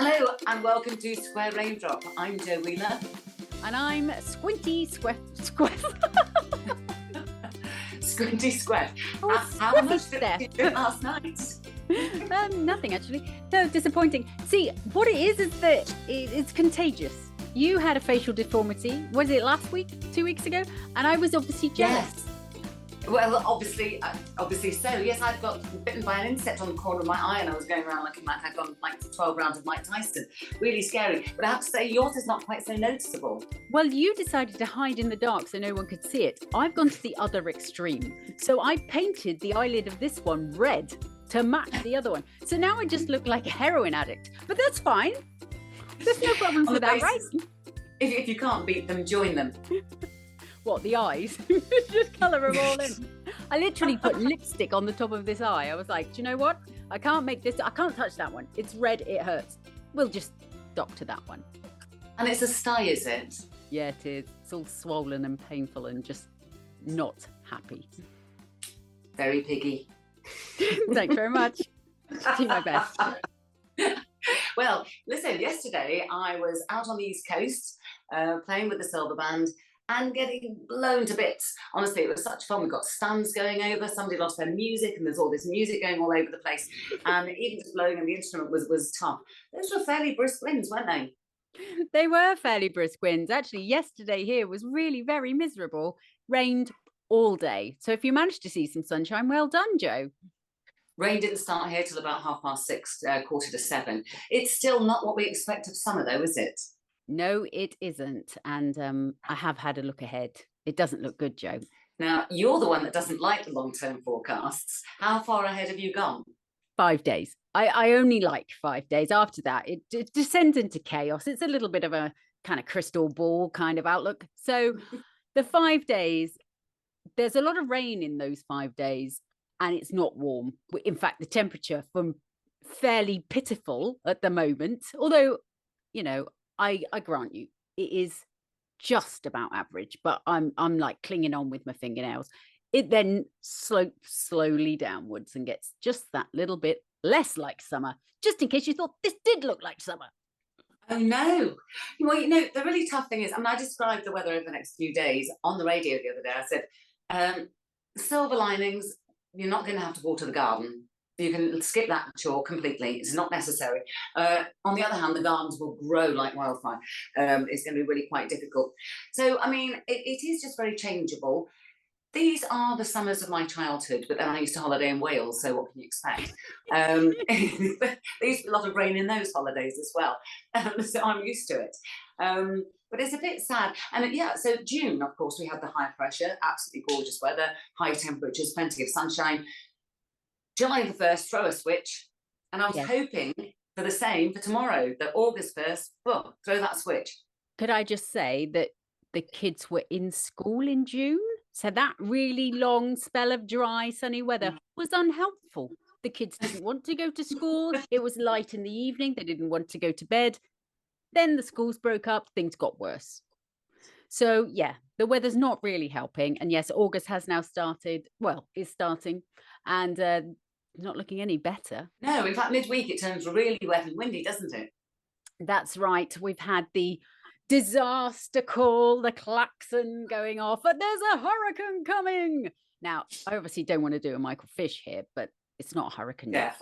Hello and welcome to Square Raindrop. I'm Jo Wheeler. And I'm Squinty Squeff. Squinty Squeff. Oh, How much did you do last night? Nothing, actually. So disappointing. See, what it is that it's contagious. You had a facial deformity. Was it last week, 2 weeks ago? And I was obviously jealous. Yes. Well, obviously so. Yes, I'd got bitten by an insect on the corner of my eye and I was going around looking like I'd gone like 12 rounds of Mike Tyson. Really scary. But I have to say, yours is not quite so noticeable. Well, you decided to hide in the dark so no one could see it. I've gone to the other extreme. So I painted the eyelid of this one red to match the other one. So now I just look like a heroin addict. But that's fine. There's no problems with that, right? If you can't beat them, join them. What, the eyes? Just colour them all in. I literally put lipstick on the top of this eye. I was like, do you know what? I can't touch that one. It's red, it hurts. We'll just doctor that one. And it's a sty, is it? Yeah, it is. It's all swollen and painful and just not happy. Very piggy. Thanks very much. Do my best. Well, listen, yesterday I was out on the East Coast playing with the Silver Band and getting blown to bits. Honestly, it was such fun. We got stands going over, somebody lost their music and there's all this music going all over the place. And even just blowing on the instrument was tough. Those were fairly brisk winds, weren't they? They were fairly brisk winds. Actually, yesterday here was really very miserable. Rained all day. So if you managed to see some sunshine, well done, Jo. Rain didn't start here till about 6:30, 6:45. It's still not what we expect of summer though, is it? No, it isn't. And I have had a look ahead. It doesn't look good, Jo. Now, you're the one that doesn't like the long-term forecasts. How far ahead have you gone? 5 days. I only like 5 days. After that, it descends into chaos. It's a little bit of a kind of crystal ball kind of outlook. So the 5 days, there's a lot of rain in those 5 days and it's not warm. In fact, the temperature from fairly pitiful at the moment, although, you know, I grant you, it is just about average, but I'm like clinging on with my fingernails. It then slopes slowly downwards and gets just that little bit less like summer, just in case you thought this did look like summer. Oh, no. Well, you know, the really tough thing is, I described the weather over the next few days on the radio the other day. I said, silver linings, you're not going to have to water the garden. You can skip that chore completely. It's not necessary. On the other hand, the gardens will grow like wildfire. It's going to be really quite difficult. So, I mean, it is just very changeable. These are the summers of my childhood, but then I used to holiday in Wales, so what can you expect? There used to be a lot of rain in those holidays as well, so I'm used to it. But it's a bit sad. And yeah, so June, of course, we had the high pressure, absolutely gorgeous weather, high temperatures, plenty of sunshine. July the 1st, throw a switch. And I was hoping for the same for tomorrow, that August 1st, throw that switch. Could I just say that the kids were in school in June? So that really long spell of dry, sunny weather was unhelpful. The kids didn't want to go to school. It was light in the evening. They didn't want to go to bed. Then the schools broke up. Things got worse. So, yeah, the weather's not really helping. And yes, August has now started. Well, is starting. And not looking any better. No, in fact, midweek it turns really wet and windy, doesn't it? That's right. We've had the disaster call, the klaxon going off, but there's a hurricane coming. Now, I obviously don't want to do a Michael Fish here, but it's not a hurricane yet.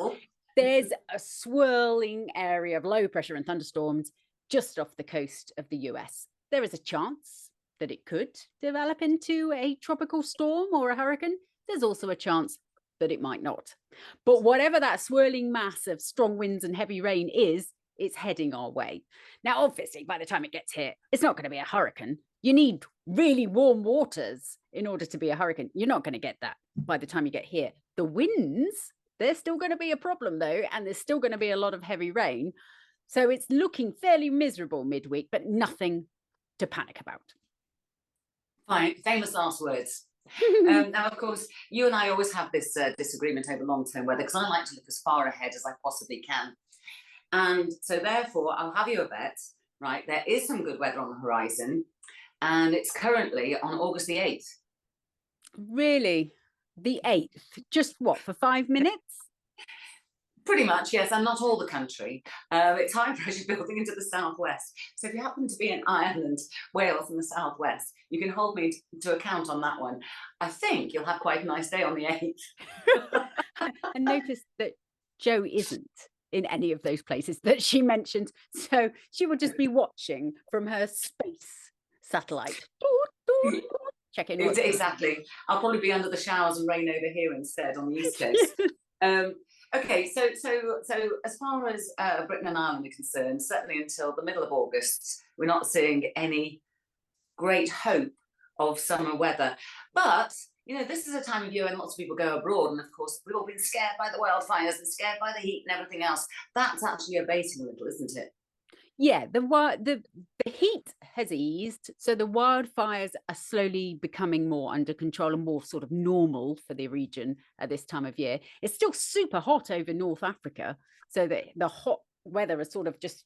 There's a swirling area of low pressure and thunderstorms just off the coast of the US. There is a chance that it could develop into a tropical storm or a hurricane. There's also a chance that it might not. But whatever that swirling mass of strong winds and heavy rain is, it's heading our way. Now, obviously, by the time it gets here, it's not going to be a hurricane. You need really warm waters in order to be a hurricane. You're not going to get that by the time you get here. The winds, they're still going to be a problem, though, and there's still going to be a lot of heavy rain. So it's looking fairly miserable midweek, but nothing to panic about. Fine. Famous last words. Now, of course, you and I always have this disagreement over long-term weather because I like to look as far ahead as I possibly can. And so therefore, I'll have you a bet, right? There is some good weather on the horizon and it's currently on August the 8th. Really? The 8th? Just what, for 5 minutes? Pretty much, yes, and not all the country. It's high pressure building into the southwest. So if you happen to be in Ireland, Wales, and the southwest, you can hold me to account on that one. I think you'll have quite a nice day on the 8th. And notice that Jo isn't in any of those places that she mentioned. So she will just be watching from her space satellite. Checking. Exactly. I'll probably be under the showers and rain over here instead on the East Coast. Okay, so as far as Britain and Ireland are concerned, certainly until the middle of August, we're not seeing any great hope of summer weather. But this is a time of year when lots of people go abroad, and of course we've all been scared by the wildfires and scared by the heat and everything else. That's actually abating a little, isn't it? Yeah, the heat has eased, so the wildfires are slowly becoming more under control and more sort of normal for the region at this time of year. It's still super hot over North Africa, so that the hot weather is sort of just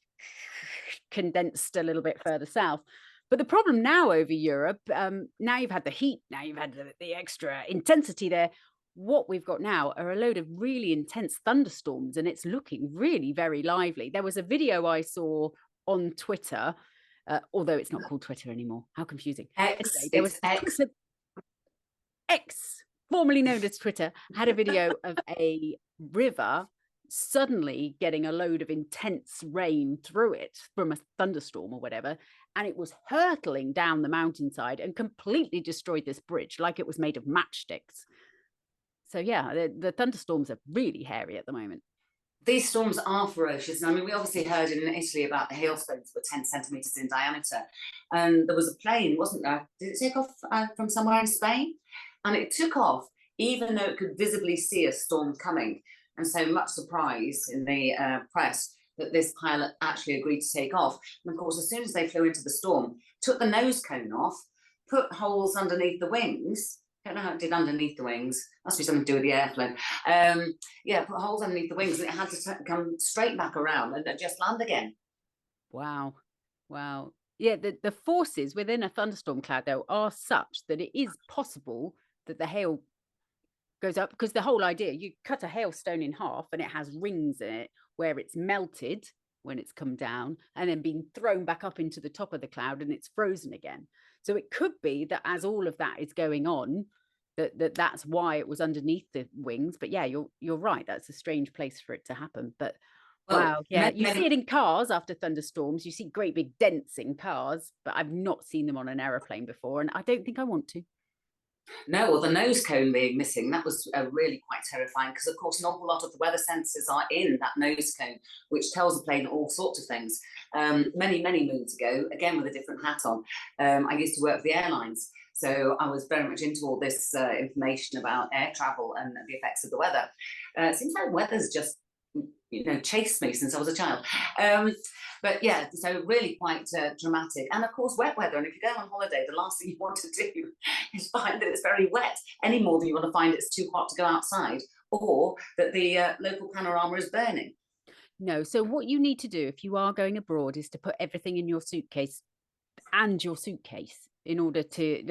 condensed a little bit further south. But the problem now over Europe, now you've had the heat, now you've had the extra intensity there. What we've got now are a load of really intense thunderstorms, and it's looking really very lively. There was a video I saw on Twitter, although it's not called Twitter anymore. How confusing. X, anyway, there was X, formerly known as Twitter, had a video of a river suddenly getting a load of intense rain through it from a thunderstorm or whatever, and it was hurtling down the mountainside and completely destroyed this bridge like it was made of matchsticks. So yeah, the thunderstorms are really hairy at the moment. These storms are ferocious. I mean, we obviously heard in Italy about the hailstones were 10 centimetres in diameter. And there was a plane, wasn't there? Did it take off from somewhere in Spain? And it took off, even though it could visibly see a storm coming. And so much surprise in the press that this pilot actually agreed to take off. And of course, as soon as they flew into the storm, took the nose cone off, put holes underneath the wings. I don't know how it did underneath the wings. Must be something to do with the airflow. Yeah, put holes underneath the wings, and it had to come straight back around and just land again. Wow. Yeah, the forces within a thunderstorm cloud, though, are such that it is possible that the hail goes up, because the whole idea, you cut a hailstone in half and it has rings in it where it's melted when it's come down and then being thrown back up into the top of the cloud and it's frozen again. So it could be that as all of that is going on, that's why it was underneath the wings. But yeah, you're right. That's a strange place for it to happen. But wow, yeah, you see it in cars after thunderstorms. You see great big dents in cars, but I've not seen them on an aeroplane before, and I don't think I want to. No, well, the nose cone being missing, that was really quite terrifying, because, of course, an awful lot of the weather sensors are in that nose cone, which tells the plane all sorts of things. Many moons ago, again with a different hat on, I used to work for the airlines. So I was very much into all this information about air travel and the effects of the weather. It seems like weather's just chased me since I was a child. But yeah, so really quite dramatic. And of course, wet weather. And if you go on holiday, the last thing you want to do is find that it's very wet, any more than you want to find it's too hot to go outside, or that the local panorama is burning. No, so what you need to do if you are going abroad is to put everything in your suitcase and your suitcase, in order to,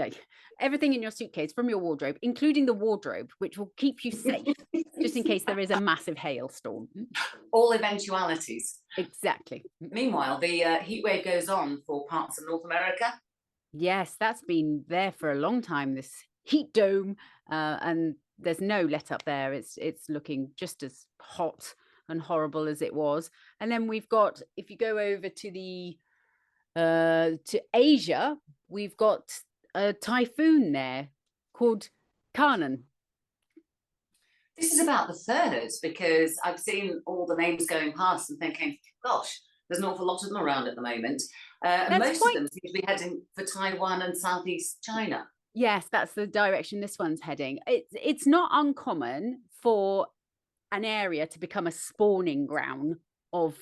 everything in your suitcase from your wardrobe, including the wardrobe, which will keep you safe, just in case there is a massive hailstorm. All eventualities. Exactly. Meanwhile, the heat wave goes on for parts of North America. Yes, that's been there for a long time, this heat dome, and there's no let up there. It's looking just as hot and horrible as it was. And then we've got, if you go over to Asia, we've got a typhoon there called Kanan. This is about the third, because I've seen all the names going past and thinking, gosh, there's an awful lot of them around at the moment. And most of them seem to be heading for Taiwan and Southeast China. Yes, that's the direction this one's heading. It's not uncommon for an area to become a spawning ground of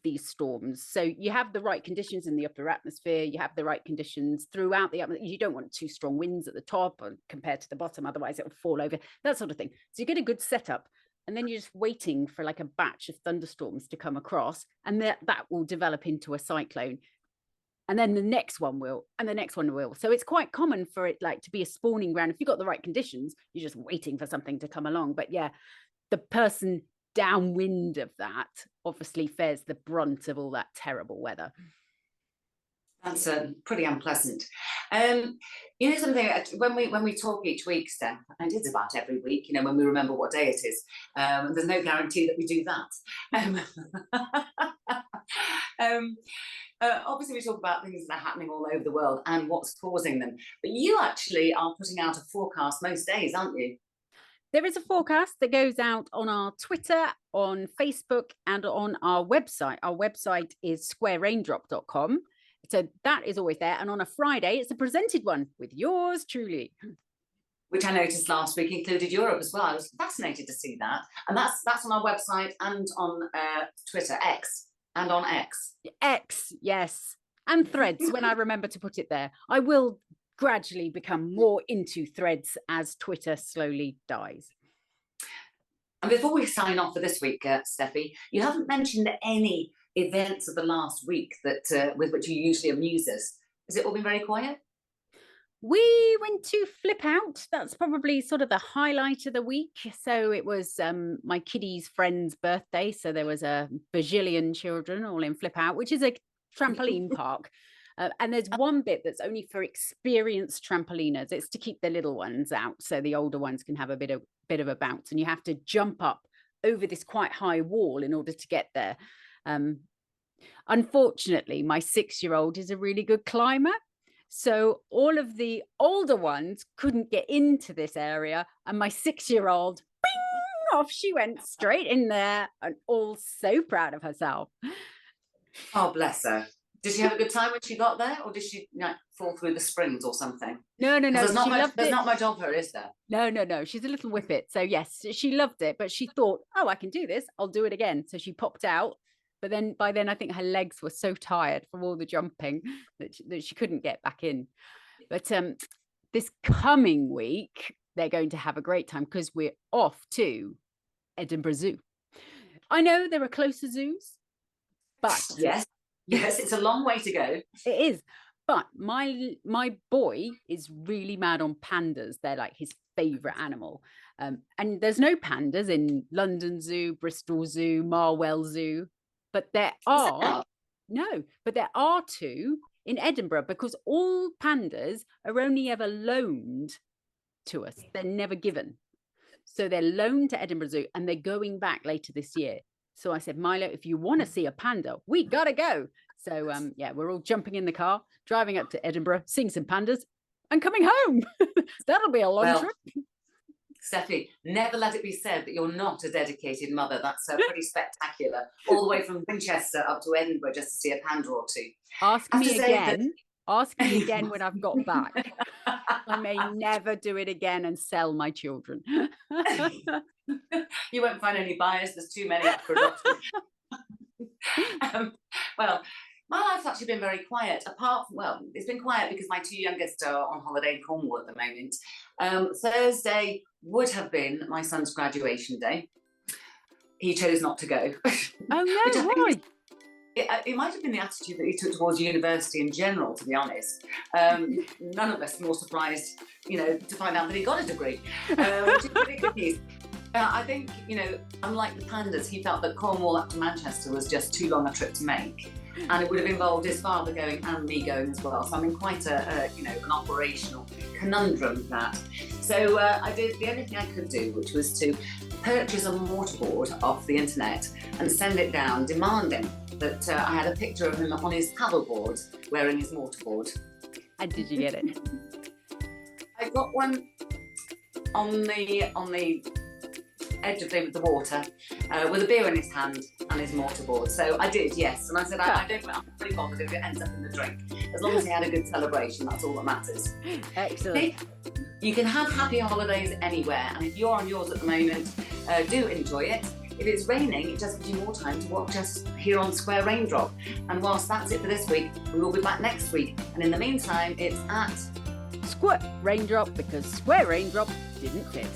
these storms. So you have the right conditions in the upper atmosphere, you have the right conditions throughout the atmosphere. You don't want too strong winds at the top or compared to the bottom, otherwise it'll fall over, that sort of thing. So you get a good setup, and then you're just waiting for like a batch of thunderstorms to come across, and that will develop into a cyclone. And then the next one will, and the next one will. So it's quite common for it to be a spawning ground. If you've got the right conditions, you're just waiting for something to come along. But yeah, the person downwind of that obviously fares the brunt of all that terrible weather. That's pretty unpleasant. You know something, when we talk each week, Steph, and it's about every week, you know, when we remember what day it is, there's no guarantee that we do that. Obviously we talk about things that are happening all over the world and what's causing them, but you actually are putting out a forecast most days, aren't you? There is a forecast that goes out on our Twitter, on Facebook, and on our website. Our website is squareraindrop.com. So that is always there. And on a Friday, it's a presented one with yours truly. Which I noticed last week included Europe as well. I was fascinated to see that. And that's on our website and on Twitter, X, and on X. X, yes. And Threads, when I remember to put it there. I will gradually become more into Threads as Twitter slowly dies. And before we sign off for this week, Steffi, you haven't mentioned any events of the last week that with which you usually amuse us. Has it all been very quiet? We went to Flip Out. That's probably sort of the highlight of the week. So it was my kiddie's friend's birthday. So there was a bajillion children all in Flip Out, which is a trampoline park. And there's one bit that's only for experienced trampoliners. It's to keep the little ones out so the older ones can have a bit of a bounce. And you have to jump up over this quite high wall in order to get there. Unfortunately, my 6-year-old is a really good climber. So all of the older ones couldn't get into this area. And my 6-year-old, bing, off she went straight in there, and all so proud of herself. Oh, bless her. Did she have a good time when she got there, or did she fall through the springs or something? No. There's not much of her, is there? No. She's a little whippet. So yes, she loved it, but she thought, oh, I can do this. I'll do it again. So she popped out. But then by then, I think her legs were so tired from all the jumping that she couldn't get back in. But this coming week, they're going to have a great time because we're off to Edinburgh Zoo. I know there are closer zoos, but yes, it's a long way to go. It is. But my boy is really mad on pandas. They're like his favorite animal. And there's no pandas in London Zoo, Bristol Zoo, Marwell Zoo. But there are two in Edinburgh, because all pandas are only ever loaned to us. They're never given. So they're loaned to Edinburgh Zoo, and they're going back later this year. So I said, Milo, if you want to see a panda, we got to go. So we're all jumping in the car, driving up to Edinburgh, seeing some pandas and coming home. That'll be a long trip. Steffi, never let it be said that you're not a dedicated mother. That's pretty spectacular. All the way from Winchester up to Edinburgh just to see a panda or two. Ask me again when I've got back. I may never do it again and sell my children. You won't find any buyers. There's too many up for adoption. Well, my life's actually been very quiet. It's been quiet because my 2 youngest are on holiday in Cornwall at the moment. Thursday would have been my son's graduation day. He chose not to go. Oh no, why? It might have been the attitude that he took towards university in general, to be honest. None of us more surprised, to find out that he got a degree, which is pretty good news. I think, unlike the pandas, he felt that Cornwall up to Manchester was just too long a trip to make. And it would have involved his father going and me going as well. So I'm in quite an operational conundrum with that. So I did the only thing I could do, which was to purchase a mortarboard off the internet and send it down, demanding that I had a picture of him on his paddleboard wearing his mortarboard. And did you get it? I got one on the edge of the water with a beer in his hand and his mortarboard. So I did, yes. And I said, I'm pretty bothered if it ends up in the drink. As long as he had a good celebration, that's all that matters. Excellent. You can have happy holidays anywhere. And if you're on yours at the moment, do enjoy it. If it's raining, it just gives you more time to watch us here on Square Raindrop. And whilst that's it for this week, we will be back next week. And in the meantime, it's at Square Raindrop, because Square Raindrop didn't fit.